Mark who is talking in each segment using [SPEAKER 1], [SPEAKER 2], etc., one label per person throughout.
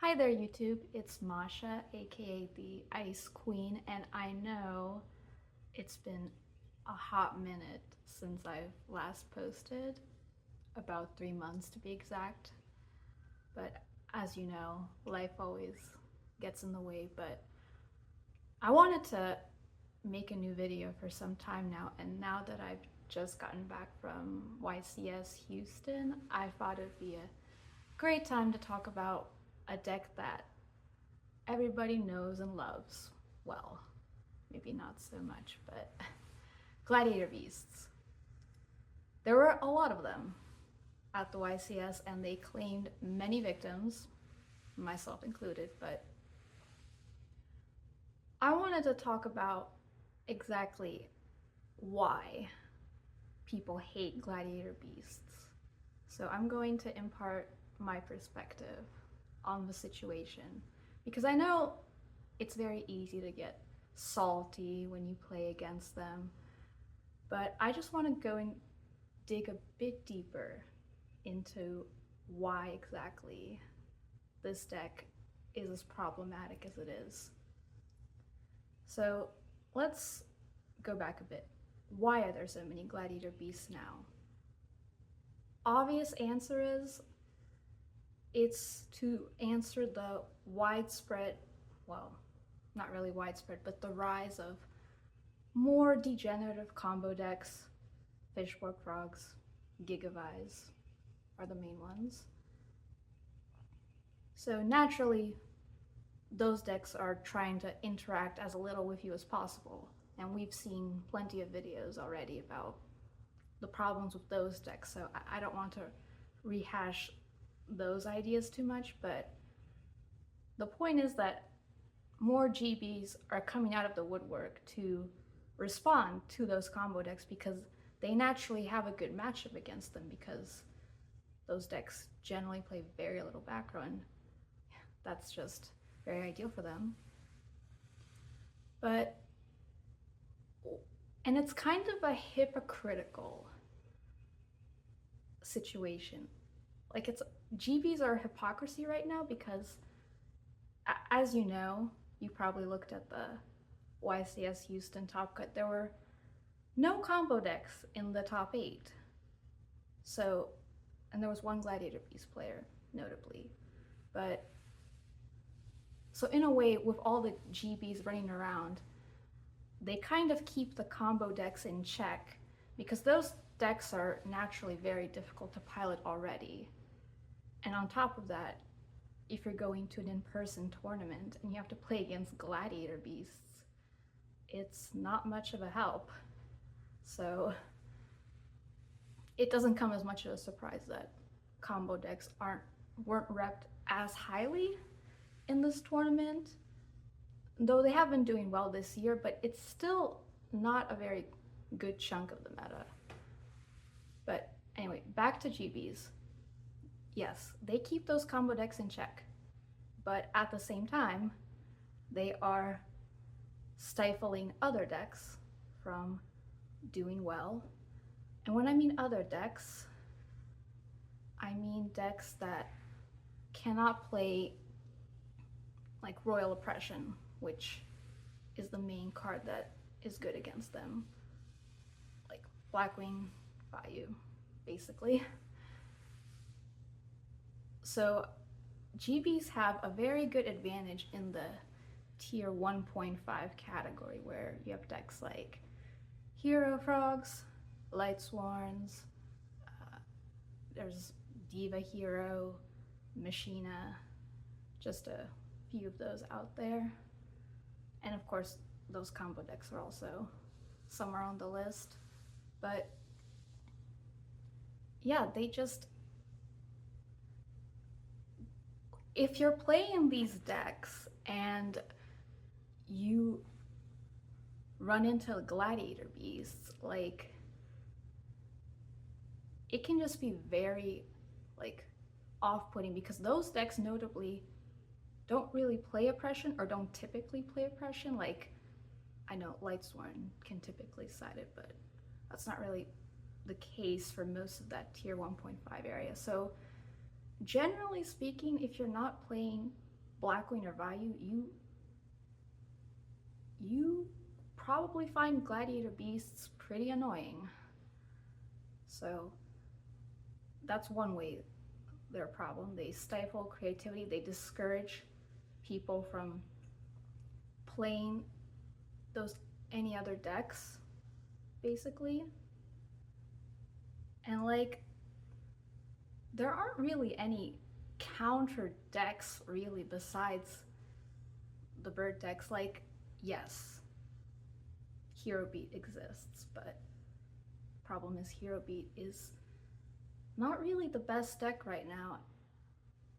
[SPEAKER 1] Hi there YouTube, it's Masha, aka the Ice Queen, and I know it's been a hot minute since I've last posted, about 3 months to be exact, but as you know, life always gets in the way, but I wanted to make a new video for some time now, and now that I've just gotten back from YCS Houston, I thought it'd be a great time to talk about a deck that everybody knows and loves. Well, maybe not so much, but gladiator beasts. There were a lot of them at the YCS and they claimed many victims, myself included, but I wanted to talk about exactly why people hate gladiator beasts. So I'm going to impart my perspective on the situation because I know it's very easy to get salty when you play against them, but I just want to go and dig a bit deeper into why exactly this deck is as problematic as it is. So let's go back a bit. Why are there so many gladiator beasts now? Obvious answer is it's to answer the widespread, well, not really widespread, but the rise of more degenerative combo decks. Fishborg Frogs, Gigavise are the main ones. So naturally, those decks are trying to interact as little with you as possible. And we've seen plenty of videos already about the problems with those decks, so I don't want to rehash those ideas too much, but the point is that more GBs are coming out of the woodwork to respond to those combo decks because they naturally have a good matchup against them because those decks generally play very little back run. That's just very ideal for them. And it's kind of a hypocritical situation. Like, it's GBs are hypocrisy right now because, as you know, you probably looked at the YCS Houston top cut, there were no combo decks in the top 8. So, and there was one Gladiator Beast player, notably. But, so in a way, with all the GBs running around, they kind of keep the combo decks in check because those decks are naturally very difficult to pilot already. And on top of that, if you're going to an in-person tournament and you have to play against gladiator beasts, it's not much of a help. So it doesn't come as much of a surprise that combo decks weren't repped as highly in this tournament, though they have been doing well this year, but it's still not a very good chunk of the meta. But anyway, back to GBs. Yes, they keep those combo decks in check, but at the same time, they are stifling other decks from doing well. And when I mean other decks, I mean decks that cannot play like Royal Oppression, which is the main card that is good against them. Like Blackwing, Bayou, basically. So GBs have a very good advantage in the tier 1.5 category where you have decks like Hero Frogs, Lightsworns, there's Diva Hero, Machina, just a few of those out there. And of course, those combo decks are also somewhere on the list. But yeah, they just, if you're playing these decks and you run into gladiator beasts, like, it can just be very like off-putting because those decks notably don't really play oppression or don't typically play oppression. Like, I know Lightsworn can typically side it, but that's not really the case for most of that tier 1.5 area. So generally speaking, if you're not playing Blackwing or Vayu, you probably find gladiator beasts pretty annoying. So that's one way they're a problem. They stifle creativity, they discourage people from playing those any other decks, basically. And like, there aren't really any counter decks really besides the bird decks. Like, yes, Hero Beat exists, but problem is Hero Beat is not really the best deck right now.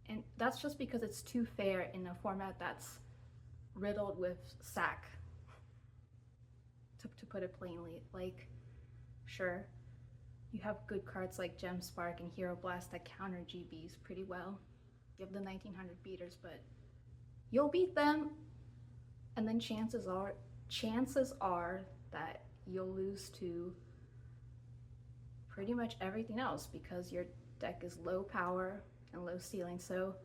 [SPEAKER 1] And that's just because it's too fair in a format that's riddled with sack, to put it plainly. Like, sure, you have good cards like Gem Spark and Hero Blast that counter GBs pretty well. You have the 1900 beaters, but you'll beat them, and then chances are that you'll lose to pretty much everything else because your deck is low power and low ceiling. So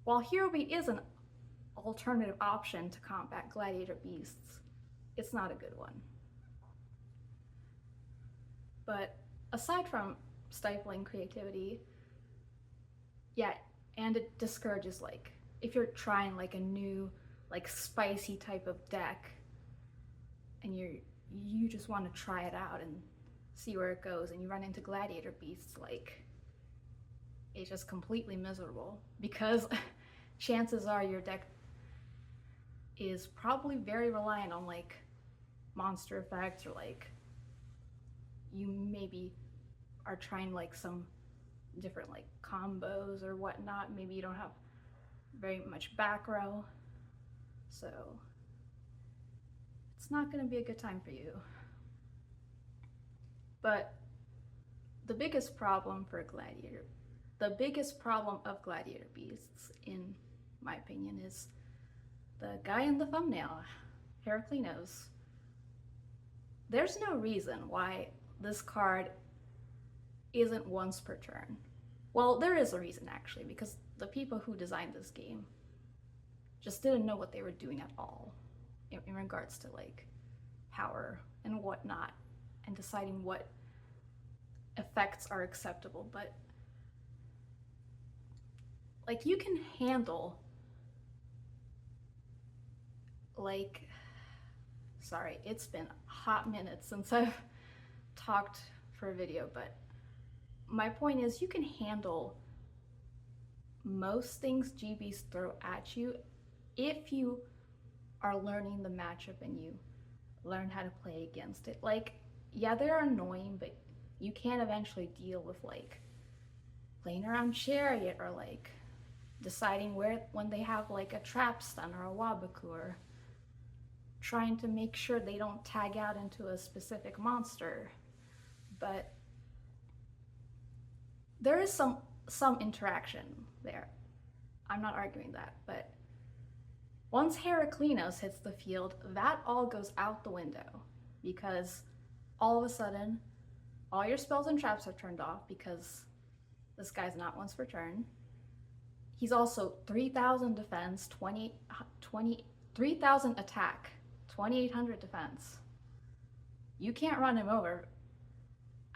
[SPEAKER 1] while Hero Beat is an alternative option to combat gladiator beasts, it's not a good one. But aside from stifling creativity, yeah, and it discourages, like, if you're trying like a new, like, spicy type of deck and you just want to try it out and see where it goes, and you run into gladiator beasts, like, it's just completely miserable because chances are your deck is probably very reliant on like monster effects, or like you maybe are trying like some different like combos or whatnot. Maybe you don't have very much back row, so it's not going to be a good time for you. But the biggest problem of gladiator beasts, in my opinion, is the guy in the thumbnail, Heraklinos. There's no reason why this card isn't once per turn. Well, there is a reason actually, because the people who designed this game just didn't know what they were doing at all in regards to like power and whatnot, and deciding what effects are acceptable. But like, you can handle, like, sorry, it's been a hot minute since I've talked for a video, but my point is, you can handle most things GBs throw at you if you are learning the matchup and you learn how to play against it. Like, yeah, they're annoying, but you can eventually deal with like playing around Chariot, or like deciding when they have like a trap stun or a Wabaku, or trying to make sure they don't tag out into a specific monster. But there is some interaction there. I'm not arguing that, but once Heraklinos hits the field, that all goes out the window, because all of a sudden all your spells and traps are turned off because this guy's not once per turn. He's also 3,000 defense, 3,000 attack, 2,800 defense. You can't run him over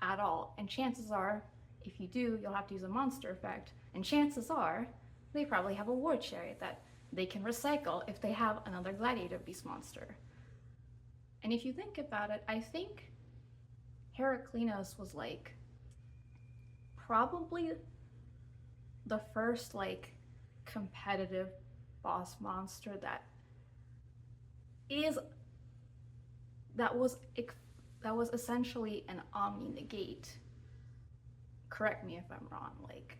[SPEAKER 1] at all, and chances are, if you do, you'll have to use a monster effect, and chances are they probably have a War Chariot that they can recycle if they have another gladiator beast monster. And if you think about it, I think Heraklinos was like probably the first like competitive boss monster that was essentially an Omni negate. Correct me if I'm wrong. Like,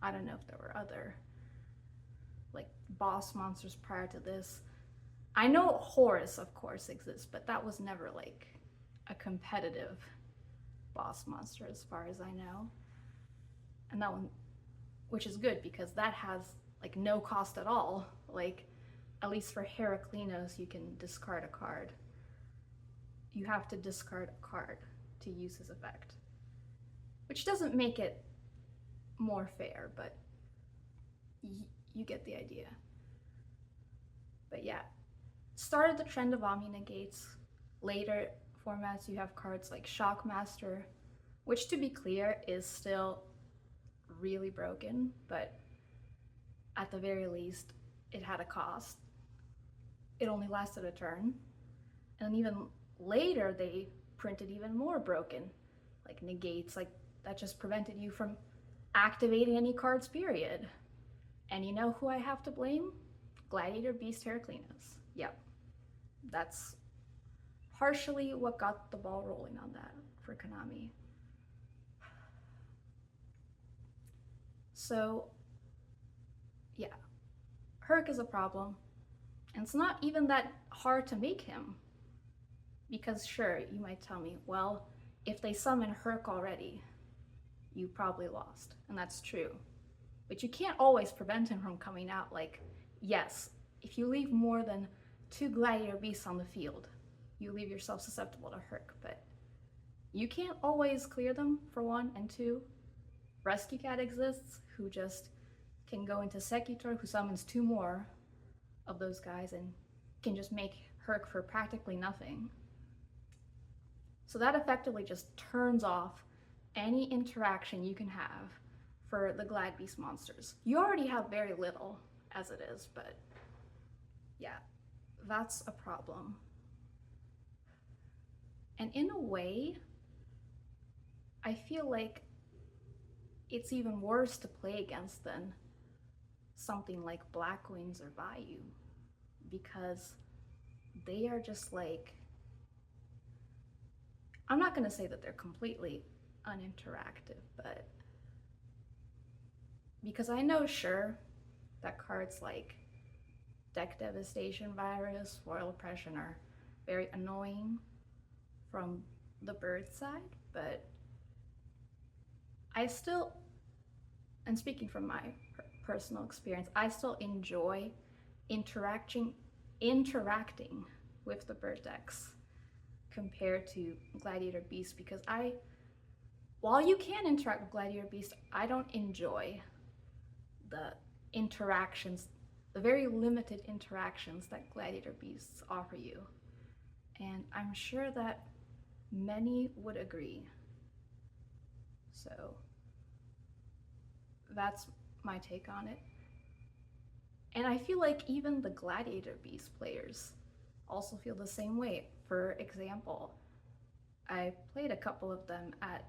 [SPEAKER 1] I don't know if there were other like boss monsters prior to this. I know Horus, of course, exists, but that was never like a competitive boss monster as far as I know. And that one, which is good because that has like no cost at all. Like, at least for Heraklinos, you can discard a card. You have to discard a card to use his effect, which doesn't make it more fair, but you get the idea. But yeah, started the trend of Omni negates. Later formats, you have cards like Shockmaster, which, to be clear, is still really broken, but at the very least, it had a cost. It only lasted a turn. And even later, they printed even more broken, like negates, like that just prevented you from activating any cards, period. And you know who I have to blame? Gladiator Beast Heraklinos. Yep. That's partially what got the ball rolling on that for Konami. So, yeah, Herc is a problem. And it's not even that hard to make him. Because sure, you might tell me, well, if they summon Herc already, you probably lost. And that's true. But you can't always prevent him from coming out. Like, yes, if you leave more than 2 Gladiator Beasts on the field, you leave yourself susceptible to Herc. But you can't always clear them, for one, and two, Rescue Cat exists, who just can go into Secutor, who summons 2 more of those guys and can just make Herc for practically nothing. So that effectively just turns off any interaction you can have for the Glad Beast monsters. You already have very little as it is, but yeah, that's a problem. And in a way, I feel like it's even worse to play against than something like Blackwings or Bayou, because they are just like, I'm not gonna say that they're completely uninteractive, but because I know, sure, that cards like Deck Devastation Virus, Royal Oppression are very annoying from the bird side, but I still, and speaking from my personal experience, I still enjoy interacting with the bird decks compared to Gladiator Beast, because while you can interact with Gladiator Beast, I don't enjoy the interactions, the very limited interactions that Gladiator Beasts offer you. And I'm sure that many would agree. So that's my take on it. And I feel like even the Gladiator Beast players also feel the same way. For example, I played a couple of them at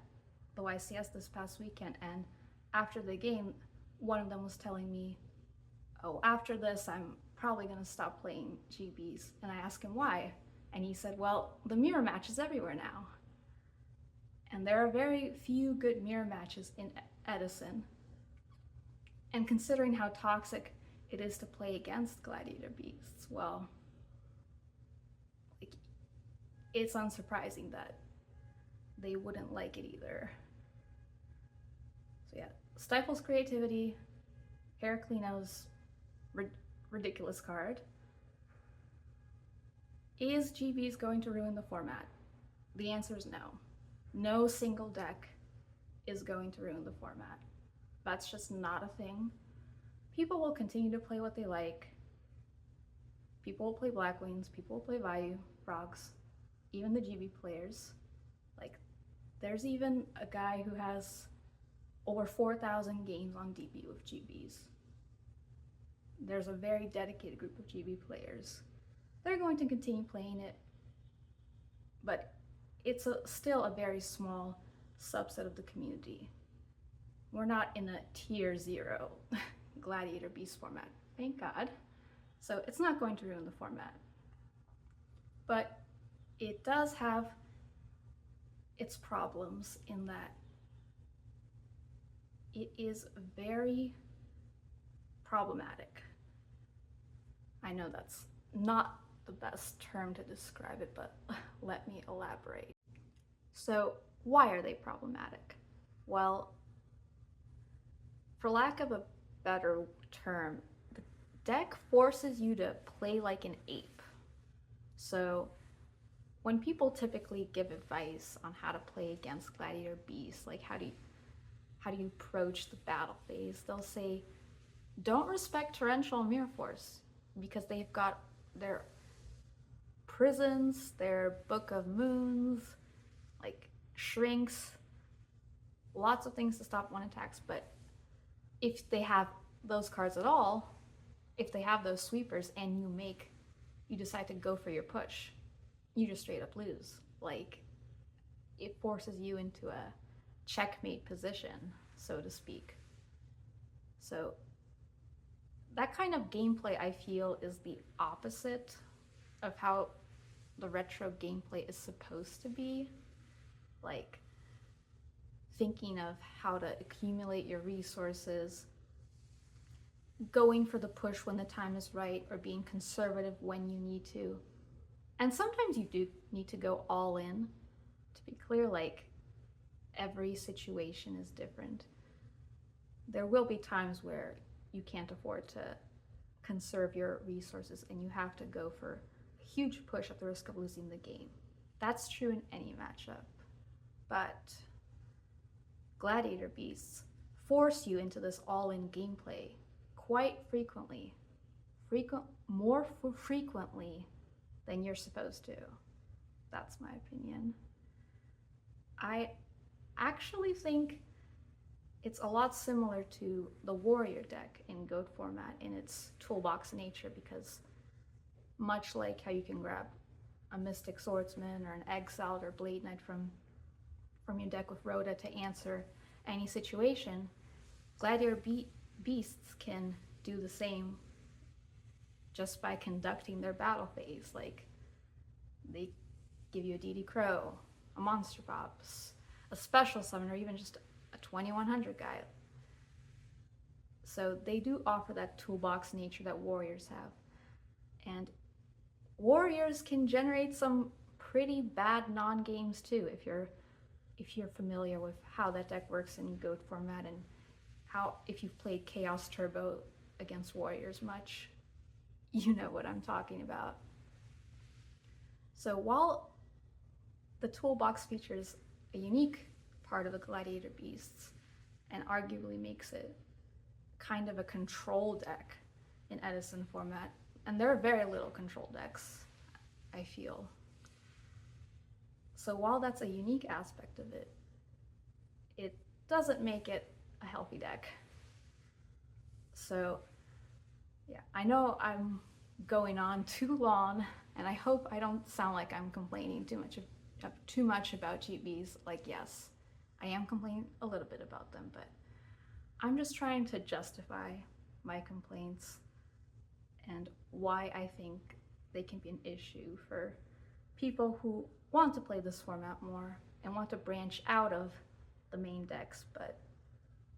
[SPEAKER 1] the YCS this past weekend, and after the game, one of them was telling me, oh, after this, I'm probably going to stop playing GBs. And I asked him why, and he said, well, the mirror match is everywhere now. And there are very few good mirror matches in Edison. And considering how toxic it is to play against Gladiator Beasts, well, it's unsurprising that they wouldn't like it either. So yeah, stifles creativity, Heraklinos, ridiculous card. Is GBs going to ruin the format? The answer is no. No single deck is going to ruin the format. That's just not a thing. People will continue to play what they like. People will play Blackwings, people will play Vayu, Frogs, even the GB players. Like, there's even a guy who has over 4,000 games on DB with GBs. There's a very dedicated group of GB players. They're going to continue playing it, but it's still a very small subset of the community. We're not in a tier 0 Gladiator Beast format, thank God. So it's not going to ruin the format. But it does have its problems in that it is very problematic. I know that's not the best term to describe it, but let me elaborate. So why are they problematic? Well, for lack of a better term, the deck forces you to play like an ape. So when people typically give advice on how to play against Gladiator Beasts, like how do you approach the battle phase, they'll say, don't respect torrential mirror force because they've got their prisons, their book of moons, like shrinks, lots of things to stop one attacks. But if they have those cards at all, if they have those sweepers and you decide to go for your push, you just straight up lose. Like, it forces you into a checkmate position, so to speak. So that kind of gameplay, I feel, is the opposite of how the retro gameplay is supposed to be. Like, thinking of how to accumulate your resources, going for the push when the time is right, or being conservative when you need to. And sometimes you do need to go all in. To be clear, like, every situation is different. There will be times where you can't afford to conserve your resources and you have to go for a huge push at the risk of losing the game. That's true in any matchup. But gladiator beasts force you into this all-in gameplay quite frequently. More frequently than you're supposed to. That's my opinion. I actually think it's a lot similar to the warrior deck in GOAT format in its toolbox nature, because much like how you can grab a Mystic Swordsman or an Exiled or Blade Knight from your deck with Rhoda to answer any situation, gladiator beasts can do the same just by conducting their battle phase. Like, they give you a DD Crow, a Monster Pops, a Special Summon, or even just a 2100 guy. So they do offer that toolbox nature that warriors have. And warriors can generate some pretty bad non-games too, if you're familiar with how that deck works in GOAT format, and if you've played Chaos Turbo against warriors much, you know what I'm talking about. So while the toolbox features a unique part of the gladiator beasts and arguably makes it kind of a control deck in Edison format, and there are very little control decks, I feel. So while that's a unique aspect of it, it doesn't make it a healthy deck. So yeah, I know I'm going on too long, and I hope I don't sound like I'm complaining too much about GBs. Like, yes, I am complaining a little bit about them, but I'm just trying to justify my complaints and why I think they can be an issue for people who want to play this format more and want to branch out of the main decks, but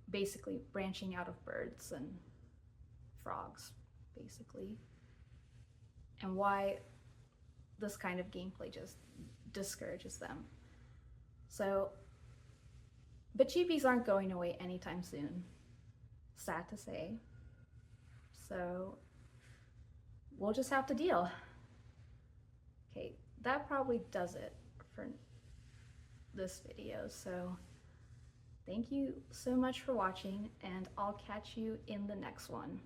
[SPEAKER 1] basically branching out of birds and frogs, basically, and why this kind of gameplay just discourages them. So, but GBs aren't going away anytime soon, sad to say. So we'll just have to deal. Okay, that probably does it for this video. So thank you so much for watching, and I'll catch you in the next one.